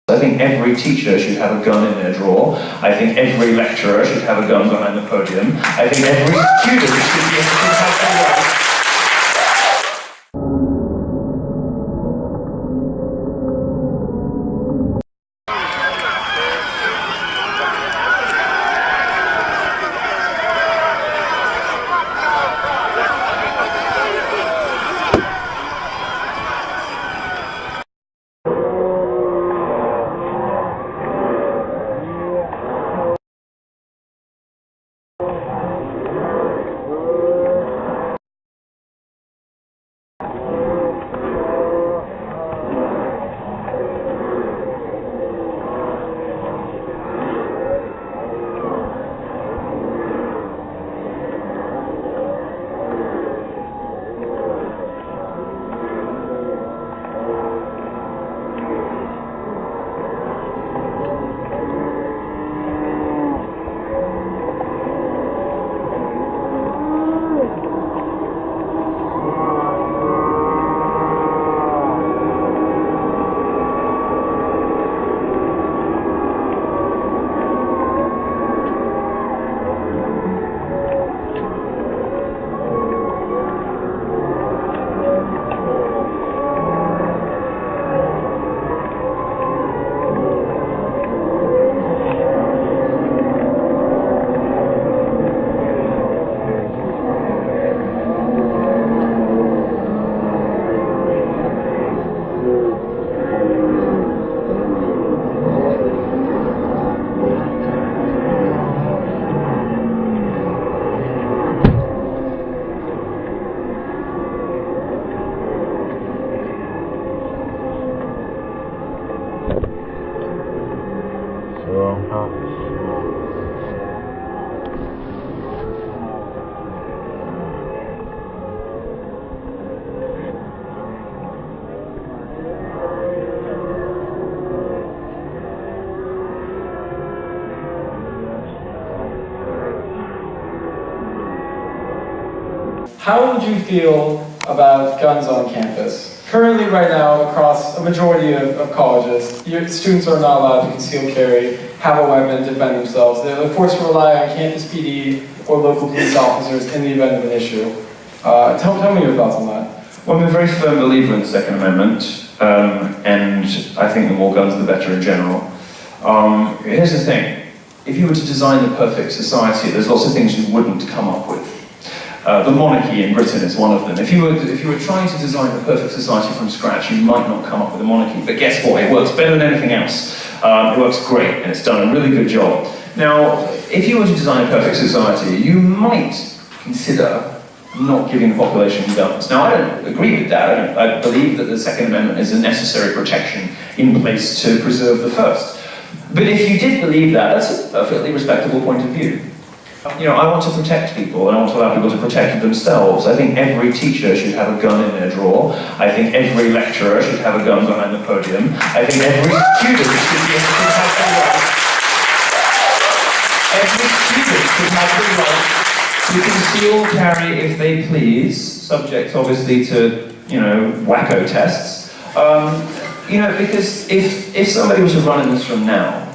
I think every teacher should have a gun in their drawer. I think every lecturer should have a gun behind the podium. I think every student should have a gun. How would you feel about guns on campus? Currently, right now, across a majority of colleges, students are not allowed to conceal carry, have a weapon, defend themselves. They're forced to rely on campus PD or local police officers in the event of an issue. Tell me your thoughts on that. Well, I'm a very firm believer in the Second Amendment, and I think the more guns, the better in general. Here's the thing. If you were to design the perfect society, there's lots of things you wouldn't come up with. The monarchy in Britain is one of them. If you were trying to design the perfect society from scratch, you might not come up with a monarchy. But guess what? It works better than anything else. It works great, and it's done a really good job. Now, if you were to design a perfect society, you might consider not giving the population guns. Now, I don't agree with that. I believe that the Second Amendment is a necessary protection in place to preserve the First. But if you did believe that, that's a perfectly respectable point of view. You know, I want to protect people, and I want to allow people to protect themselves. I think every teacher should have a gun in their drawer. I think every lecturer should have a gun behind the podium. I think every student should be able to have the right. Every student should have the right to conceal carry if they please, subject obviously to, you know, wacko tests. You know, because if somebody was to run in this room now,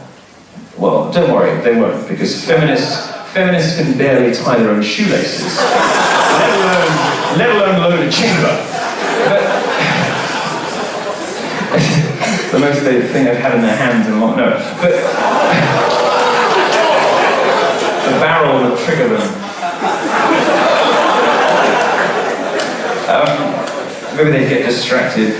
well, don't worry, they won't, because feminists can barely tie their own shoelaces, let alone load a chamber. But the most thing they've had in their hands in a long, no. But the barrel would trigger them. Maybe they'd get distracted.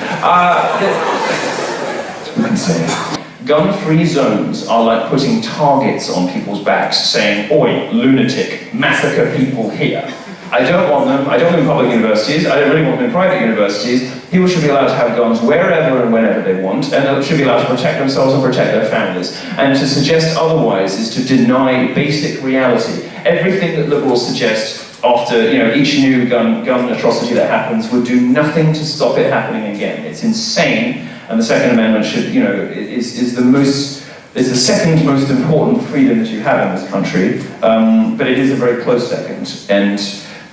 You can say. Gun-free zones are like putting targets on people's backs, saying, "Oi, lunatic, massacre people here." I don't want them in public universities, I don't really want them in private universities. People should be allowed to have guns wherever and whenever they want, and they should be allowed to protect themselves and protect their families. And to suggest otherwise is to deny basic reality. Everything that liberals suggest after, you know, each new gun atrocity that happens would do nothing to stop it happening again. It's insane. And the Second Amendment should, you know, is the second most important freedom that you have in this country, but it is a very close second, and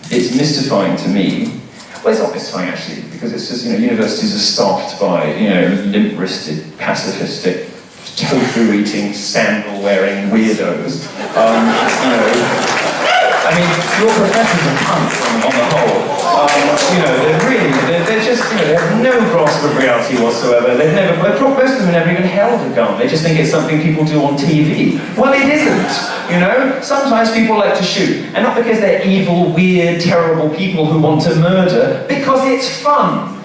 it's mystifying to me. Well, it's not mystifying actually, because it's just, you know, universities are staffed by, you know, limp-wristed, pacifistic tofu-eating, sandal-wearing weirdos. I mean, your professors are cunts on the whole. They're just, they have no grasp of reality whatsoever. Most of them have never even held a gun. They just think it's something people do on TV. Well, it isn't, Sometimes people like to shoot, and not because they're evil, weird, terrible people who want to murder, because it's fun.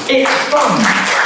It's fun.